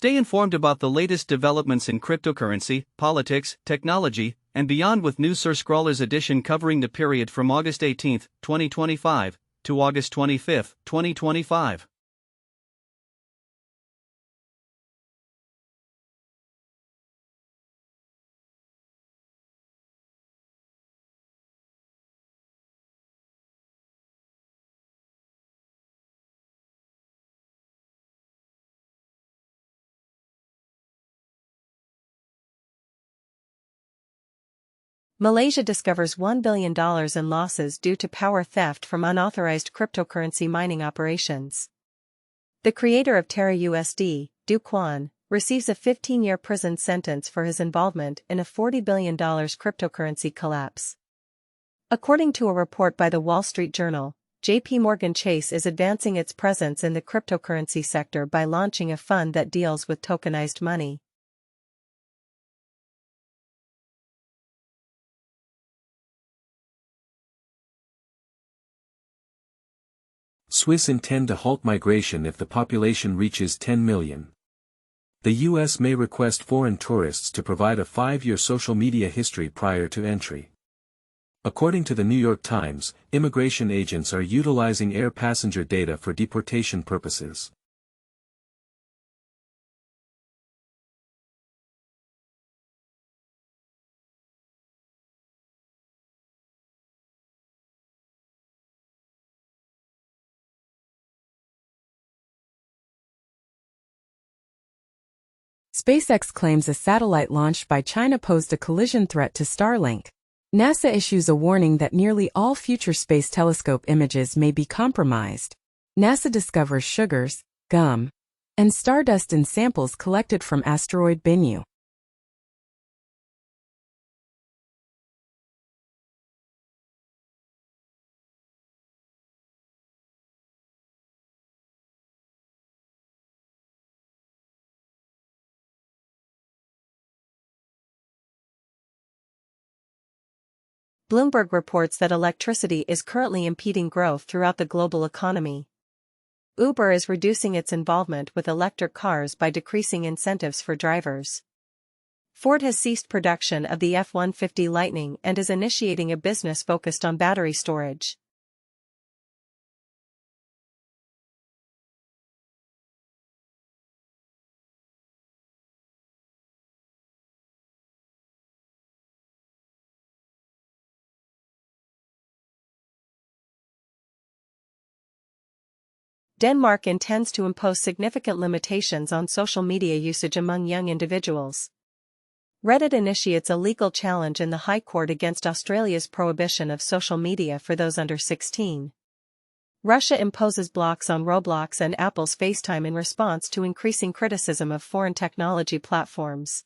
Stay informed about the latest developments in cryptocurrency, politics, technology, and beyond with Newsworthy edition covering the period from August 18, 2025, to August 25, 2025. Malaysia discovers $1 billion in losses due to power theft from unauthorized cryptocurrency mining operations. The creator of Terra USD, Du Quan, receives a 15-year prison sentence for his involvement in a $40 billion cryptocurrency collapse. According to a report by the Wall Street Journal, JP Morgan Chase is advancing its presence in the cryptocurrency sector by launching a fund that deals with tokenized money. Swiss intend to halt migration if the population reaches 10 million. The U.S. may request foreign tourists to provide a 5-year social media history prior to entry. According to the New York Times, immigration agents are utilizing air passenger data for deportation purposes. SpaceX claims a satellite launched by China posed a collision threat to Starlink. NASA issues a warning that nearly all future space telescope images may be compromised. NASA discovers sugars, gum, and stardust in samples collected from asteroid Bennu. Bloomberg reports that electricity is currently impeding growth throughout the global economy. Uber is reducing its involvement with electric cars by decreasing incentives for drivers. Ford has ceased production of the F-150 Lightning and is initiating a business focused on battery storage. Denmark intends to impose significant limitations on social media usage among young individuals. Reddit initiates a legal challenge in the High Court against Australia's prohibition of social media for those under 16. Russia imposes blocks on Roblox and Apple's FaceTime in response to increasing criticism of foreign technology platforms.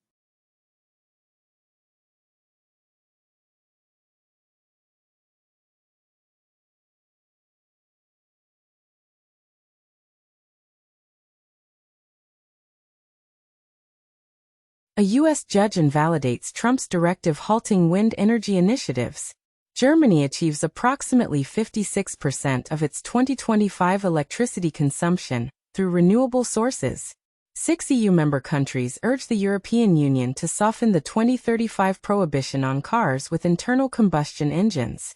A U.S. judge invalidates Trump's directive halting wind energy initiatives. Germany achieves approximately 56% of its 2025 electricity consumption through renewable sources. 6 EU member countries urge the European Union to soften the 2035 prohibition on cars with internal combustion engines.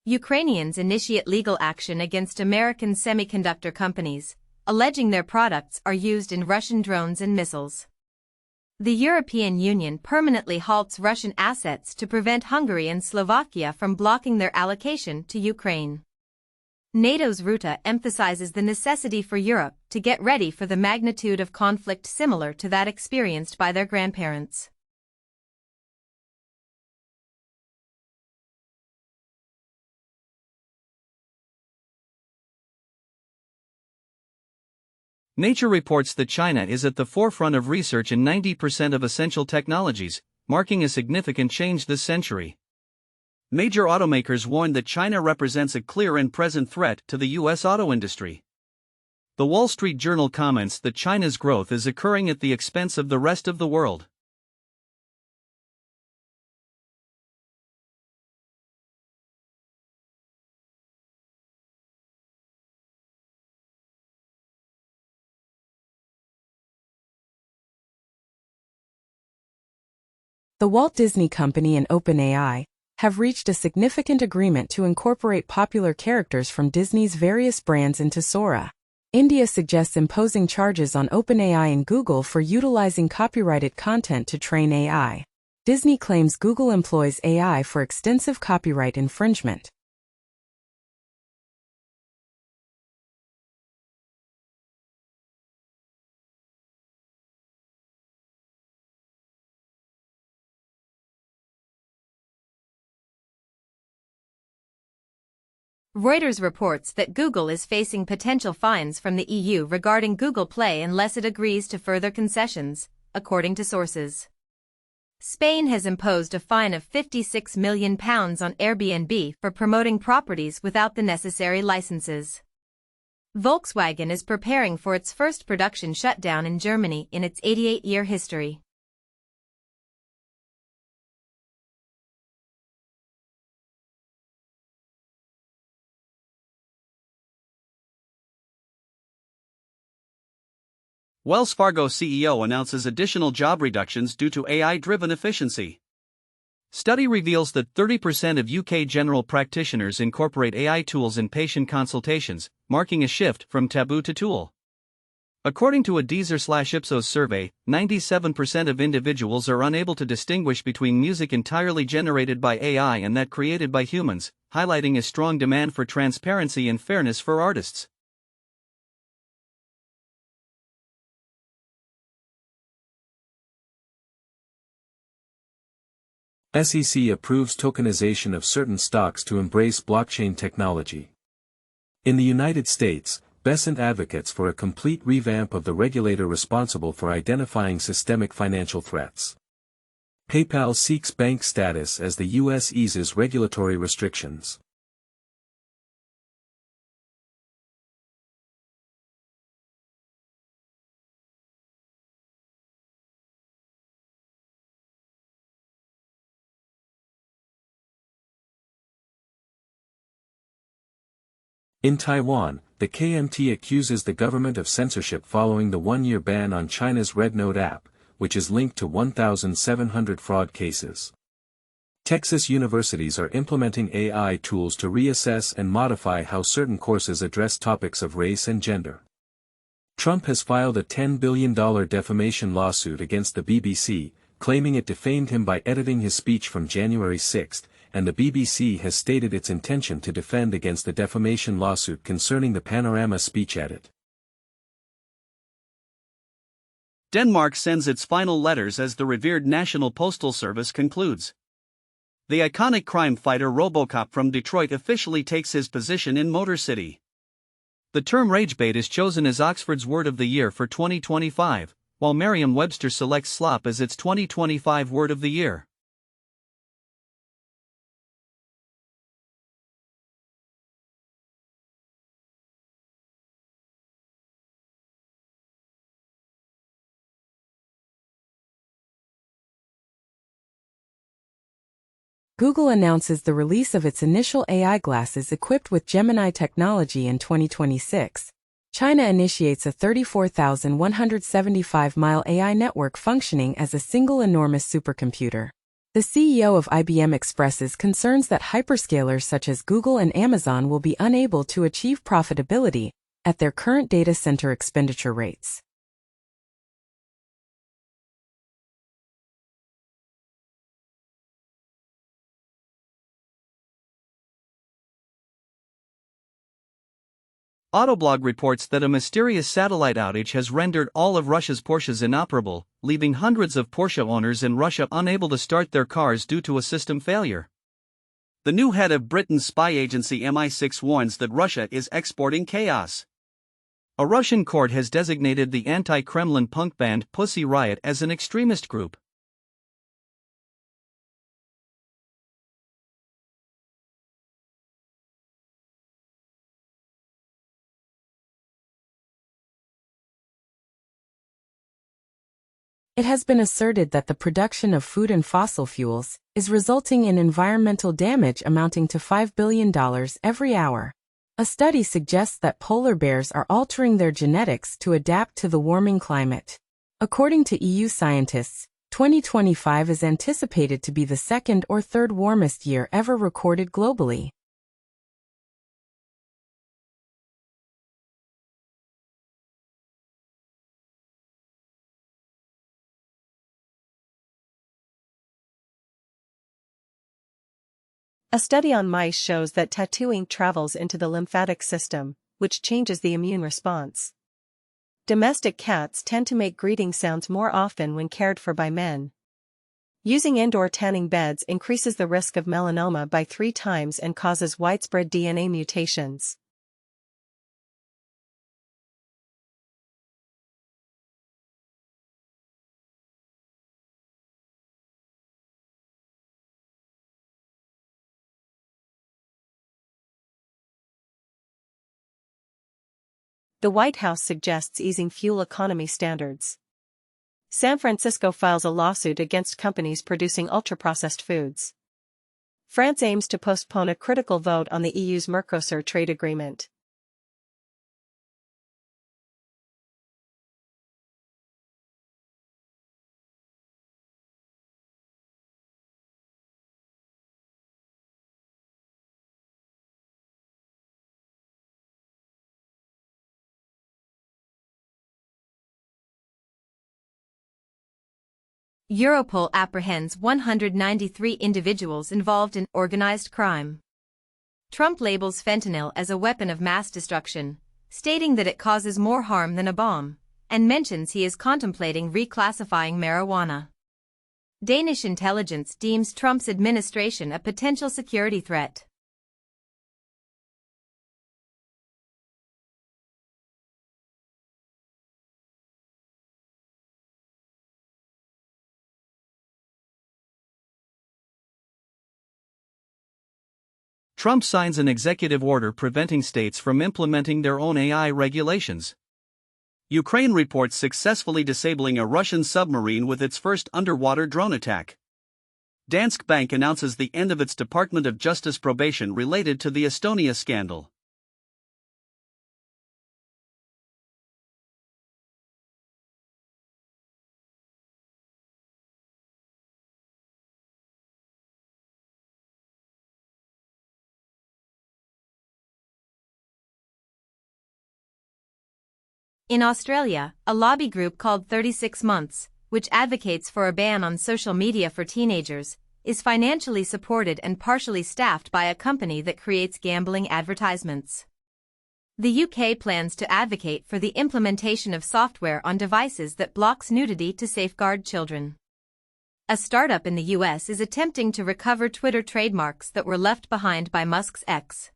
Ukrainians initiate legal action against American semiconductor companies, alleging their products are used in Russian drones and missiles. The European Union permanently halts Russian assets to prevent Hungary and Slovakia from blocking their allocation to Ukraine. NATO's Ruta emphasizes the necessity for Europe to get ready for the magnitude of conflict similar to that experienced by their grandparents. Nature reports that China is at the forefront of research in 90% of essential technologies, marking a significant change this century. Major automakers warn that China represents a clear and present threat to the U.S. auto industry. The Wall Street Journal comments that China's growth is occurring at the expense of the rest of the world. The Walt Disney Company and OpenAI have reached a significant agreement to incorporate popular characters from Disney's various brands into Sora. India suggests imposing charges on OpenAI and Google for utilizing copyrighted content to train AI. Disney claims Google employs AI for extensive copyright infringement. Reuters reports that Google is facing potential fines from the EU regarding Google Play unless it agrees to further concessions, according to sources. Spain has imposed a fine of £56 million on Airbnb for promoting properties without the necessary licenses. Volkswagen is preparing for its first production shutdown in Germany in its 88-year history. Wells Fargo CEO announces additional job reductions due to AI-driven efficiency. Study reveals that 30% of UK general practitioners incorporate AI tools in patient consultations, marking a shift from taboo to tool. According to a Deezer/Ipsos survey, 97% of individuals are unable to distinguish between music entirely generated by AI and that created by humans, highlighting a strong demand for transparency and fairness for artists. SEC approves tokenization of certain stocks to embrace blockchain technology. In the United States, Besant advocates for a complete revamp of the regulator responsible for identifying systemic financial threats. PayPal seeks bank status as the U.S. eases regulatory restrictions. In Taiwan, the KMT accuses the government of censorship following the one-year ban on China's Red Note app, which is linked to 1,700 fraud cases. Texas universities are implementing AI tools to reassess and modify how certain courses address topics of race and gender. Trump has filed a $10 billion defamation lawsuit against the BBC, claiming it defamed him by editing his speech from January 6, and the BBC has stated its intention to defend against the defamation lawsuit concerning the Panorama speech edit. Denmark sends its final letters as the revered National Postal Service concludes. The iconic crime fighter RoboCop from Detroit officially takes his position in Motor City. The term ragebait is chosen as Oxford's Word of the Year for 2025, while Merriam-Webster selects slop as its 2025 Word of the Year. Google announces the release of its initial AI glasses equipped with Gemini technology in 2026. China initiates a 34,175-mile AI network functioning as a single enormous supercomputer. The CEO of IBM expresses concerns that hyperscalers such as Google and Amazon will be unable to achieve profitability at their current data center expenditure rates. Autoblog reports that a mysterious satellite outage has rendered all of Russia's Porsches inoperable, leaving hundreds of Porsche owners in Russia unable to start their cars due to a system failure. The new head of Britain's spy agency MI6 warns that Russia is exporting chaos. A Russian court has designated the anti-Kremlin punk band Pussy Riot as an extremist group. It has been asserted that the production of food and fossil fuels is resulting in environmental damage amounting to $5 billion every hour. A study suggests that polar bears are altering their genetics to adapt to the warming climate. According to EU scientists, 2025 is anticipated to be the second or third warmest year ever recorded globally. A study on mice shows that tattooing travels into the lymphatic system, which changes the immune response. Domestic cats tend to make greeting sounds more often when cared for by men. Using indoor tanning beds increases the risk of melanoma by 3 times and causes widespread DNA mutations. The White House suggests easing fuel economy standards. San Francisco files a lawsuit against companies producing ultra-processed foods. France aims to postpone a critical vote on the EU's Mercosur trade agreement. Europol apprehends 193 individuals involved in organized crime. Trump labels fentanyl as a weapon of mass destruction, stating that it causes more harm than a bomb, and mentions he is contemplating reclassifying marijuana. Danish intelligence deems Trump's administration a potential security threat. Trump signs an executive order preventing states from implementing their own AI regulations. Ukraine reports successfully disabling a Russian submarine with its first underwater drone attack. Danske Bank announces the end of its Department of Justice probation related to the Estonia scandal. In Australia, a lobby group called 36 Months, which advocates for a ban on social media for teenagers, is financially supported and partially staffed by a company that creates gambling advertisements. The UK plans to advocate for the implementation of software on devices that blocks nudity to safeguard children. A startup in the US is attempting to recover Twitter trademarks that were left behind by Musk's X.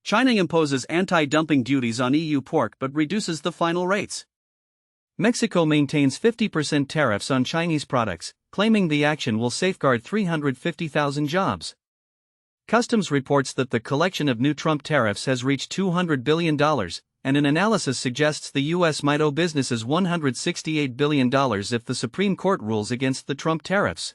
China imposes anti-dumping duties on EU pork but reduces the final rates. Mexico maintains 50% tariffs on Chinese products, claiming the action will safeguard 350,000 jobs. Customs reports that the collection of new Trump tariffs has reached $200 billion, and an analysis suggests the U.S. might owe businesses $168 billion if the Supreme Court rules against the Trump tariffs.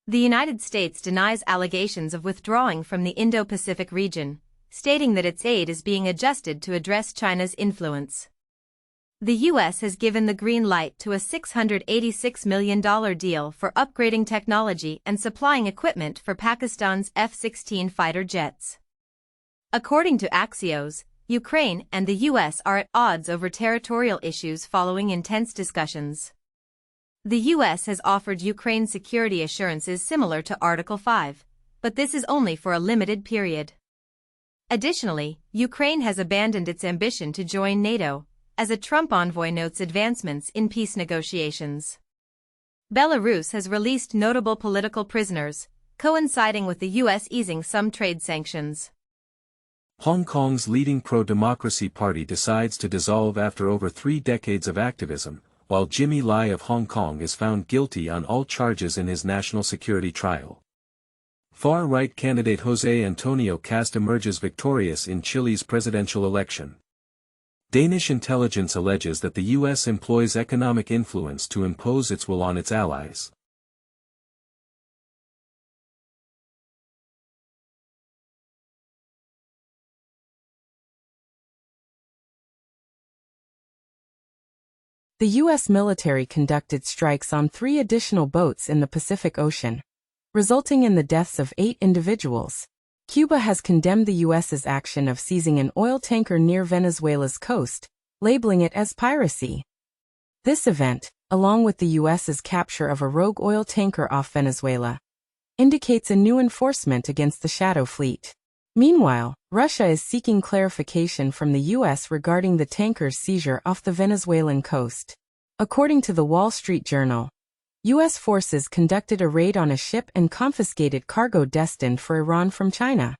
The United States denies allegations of withdrawing from the Indo-Pacific region, stating that its aid is being adjusted to address China's influence. The U.S. has given the green light to a $686 million deal for upgrading technology and supplying equipment for Pakistan's F-16 fighter jets. According to Axios, Ukraine and the U.S. are at odds over territorial issues following intense discussions. The U.S. has offered Ukraine security assurances similar to Article 5, but this is only for a limited period. Additionally, Ukraine has abandoned its ambition to join NATO, as a Trump envoy notes advancements in peace negotiations. Belarus has released notable political prisoners, coinciding with the U.S. easing some trade sanctions. Hong Kong's leading pro-democracy party decides to dissolve after over 3 decades of activism, while Jimmy Lai of Hong Kong is found guilty on all charges in his national security trial. Far-right candidate José Antonio Cast emerges victorious in Chile's presidential election. Danish intelligence alleges that the U.S. employs economic influence to impose its will on its allies. The U.S. military conducted strikes on 3 additional boats in the Pacific Ocean, resulting in the deaths of 8 individuals. Cuba has condemned the U.S.'s action of seizing an oil tanker near Venezuela's coast, labeling it as piracy. This event, along with the U.S.'s capture of a rogue oil tanker off Venezuela, indicates a new enforcement against the shadow fleet. Meanwhile, Russia is seeking clarification from the U.S. regarding the tanker's seizure off the Venezuelan coast. According to the Wall Street Journal, U.S. forces conducted a raid on a ship and confiscated cargo destined for Iran from China.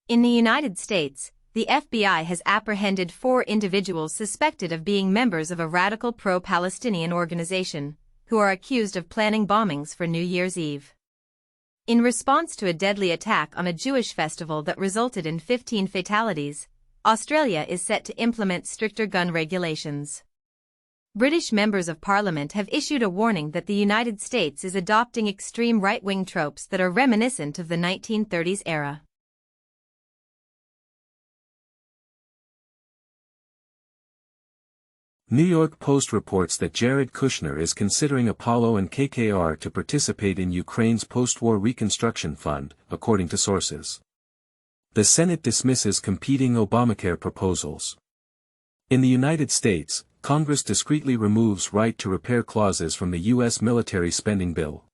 In the United States, the FBI has apprehended 4 individuals suspected of being members of a radical pro-Palestinian organization, who are accused of planning bombings for New Year's Eve. In response to a deadly attack on a Jewish festival that resulted in 15 fatalities, Australia is set to implement stricter gun regulations. British members of Parliament have issued a warning that the United States is adopting extreme right-wing tropes that are reminiscent of the 1930s era. New York Post reports that Jared Kushner is considering Apollo and KKR to participate in Ukraine's post-war reconstruction fund, according to sources. The Senate dismisses competing Obamacare proposals. In the United States, Congress discreetly removes right to repair clauses from the U.S. military spending bill.